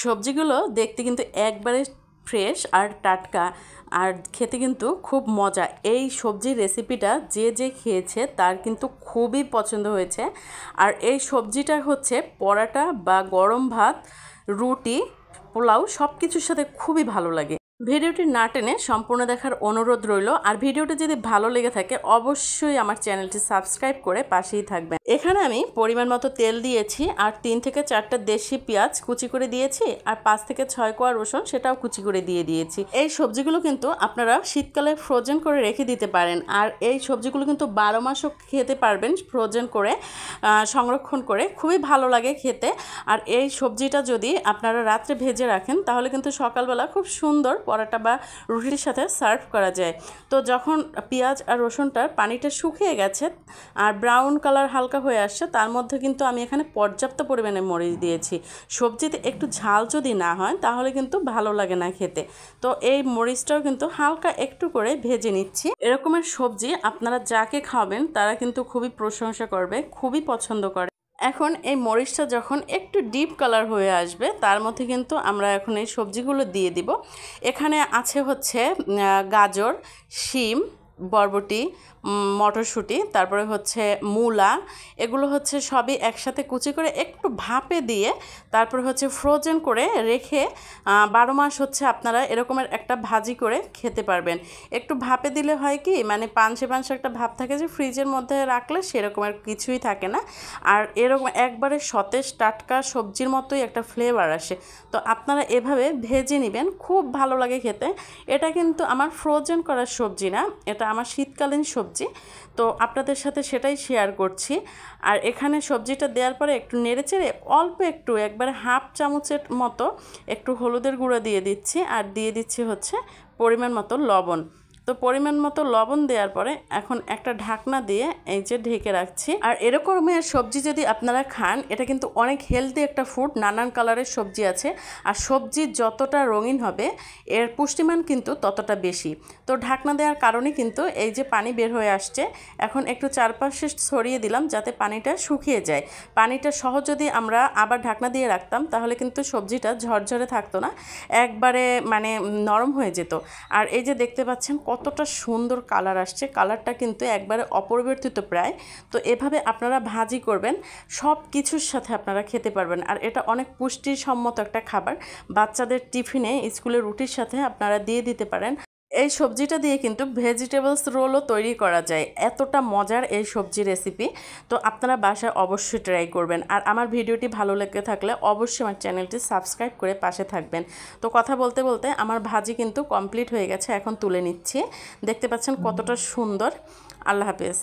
সবজিগুলো দেখতে কিন্তু একবারে ফ্রেশ আর টাটকা, আর খেতে কিন্তু খুব মজা। এই সবজির রেসিপিটা যে যে খেয়েছে তার কিন্তু খুবই পছন্দ হয়েছে। আর এই সবজিটা হচ্ছে পরাটা বা গরম ভাত, রুটি, পোলাও সব কিছুর সাথে খুবই ভালো লাগে। ভিডিওটি না টেনে সম্পূর্ণ দেখার অনুরোধ রইল। আর ভিডিওটি যদি ভালো লেগে থাকে অবশ্যই আমার চ্যানেলটি সাবস্ক্রাইব করে পাশেই থাকবেন। এখানে আমি পরিমাণ মতো তেল দিয়েছি, আর 3 থেকে 4টা দেশি পেঁয়াজ কুচি করে দিয়েছি, আর 5 থেকে 6 কোয়া রসুন সেটাও কুচি করে দিয়েছি। এই সবজিগুলো কিন্তু আপনারা শীতকালে ফ্রোজেন করে রেখে দিতে পারেন, আর এই সবজিগুলো কিন্তু 12 মাসও খেতে পারবেন ফ্রোজেন করে, সংরক্ষণ করে, খুবই ভালো লাগে খেতে। আর এই সবজিটা যদি আপনারা রাত্রে ভেজে রাখেন তাহলে কিন্তু সকালবেলা খুব সুন্দর পরোটা বা রুটির সাথে সার্ভ করা যায়। তো যখন পেঁয়াজ আর রসুনটার পানিটা শুকিয়ে গেছে আর ব্রাউন কালার হালকা হয়ে আসছে, তার মধ্যে কিন্তু আমি এখানে পর্যাপ্ত পরিমাণে মরিচ দিয়েছি। সবজিতে একটু ঝাল যদি না হয় তাহলে কিন্তু ভালো লাগে না খেতে। তো এই মরিচটাও কিন্তু হালকা একটু করে ভেজে নিচ্ছি। এরকমের সবজি আপনারা যাকে খাওয়াবেন তারা কিন্তু খুবই প্রশংসা করবে, খুবই পছন্দ করে। এখন এই মরিচটা যখন একটু ডিপ কালার হয়ে আসবে তার মধ্যে কিন্তু আমরা এখন এই সবজিগুলো দিয়ে দিব। এখানে আছে হচ্ছে গাজর, শিম, বরবটি, মটরশুঁটি, তারপরে হচ্ছে মূলা, এগুলো হচ্ছে সবই একসাথে কুচি করে একটু ভাপে দিয়ে তারপরে হচ্ছে ফ্রোজেন করে রেখে 12 মাস হচ্ছে আপনারা এরকমের একটা ভাজি করে খেতে পারবেন। একটু ভাপে দিলে হয় কি, মানে পাঞ্চে পাঞ্চে একটা ভাব থাকে যে ফ্রিজের মধ্যে রাখলে সেরকমের কিছুই থাকে না, আর এরকম একবারে সতেজ টাটকা সবজির মতোই একটা ফ্লেভার আসে। তো আপনারা এভাবে ভেজে নেবেন, খুব ভালো লাগে খেতে। এটা কিন্তু আমার ফ্রোজেন করা সবজি না, এটা আমার শীতকালীন সবজি। তো আপনাদের সাথে সেটাই শেয়ার করছি। আর এখানে সবজিটা দেওয়ার পরে একটু নেড়েচেড়ে অল্প একটু একবারে হাফ চামচের মতো একটু হলুদের গুঁড়ো দিয়ে দিচ্ছি, আর দিয়ে দিচ্ছি হচ্ছে পরিমাণ মতো লবণ। তো পরিমাণ মতো লবণ দেওয়ার পরে এখন একটা ঢাকনা দিয়ে এই যে ঢেকে রাখছি। আর এরকমের সবজি যদি আপনারা খান, এটা কিন্তু অনেক হেলদি একটা ফুড। নানান কালারের সবজি আছে, আর সবজি যতটা রঙিন হবে এর পুষ্টিমান কিন্তু ততটা বেশি। তো ঢাকনা দেওয়ার কারণে কিন্তু এই যে পানি বের হয়ে আসছে, এখন একটু চারপাশে ছড়িয়ে দিলাম যাতে পানিটা শুকিয়ে যায়। পানিটা সহ যদি আমরা আবার ঢাকনা দিয়ে রাখতাম তাহলে কিন্তু সবজিটা ঝরঝরে থাকতো না, একবারে মানে নরম হয়ে যেত। আর এই যে দেখতে পাচ্ছেন কতটা সুন্দর কালার আসছে, কালারটা কিন্তু একবারে অপরিবর্তিত প্রায়। তো এভাবে আপনারা ভাজি করবেন, সব কিছুর সাথে আপনারা খেতে পারবেন। আর এটা অনেক পুষ্টিসম্মত একটা খাবার, বাচ্চাদের টিফিনে, স্কুলের রুটির সাথে আপনারা দিয়ে দিতে পারেন। এই সবজিটা দিয়ে কিন্তু ভেজিটেবলস রোলও তৈরি করা যায়, এতটা মজার এই সবজি রেসিপি। তো আপনারা বাসায় অবশ্যই ট্রাই করবেন। আর আমার ভিডিওটি ভালো লেগে থাকলে অবশ্যই আমার চ্যানেলটি সাবস্ক্রাইব করে পাশে থাকবেন। তো কথা বলতে বলতে আমার ভাজি কিন্তু কমপ্লিট হয়ে গেছে, এখন তুলে নিচ্ছি। দেখতে পাচ্ছেন কতটা সুন্দর। আল্লাহ হাফেজ।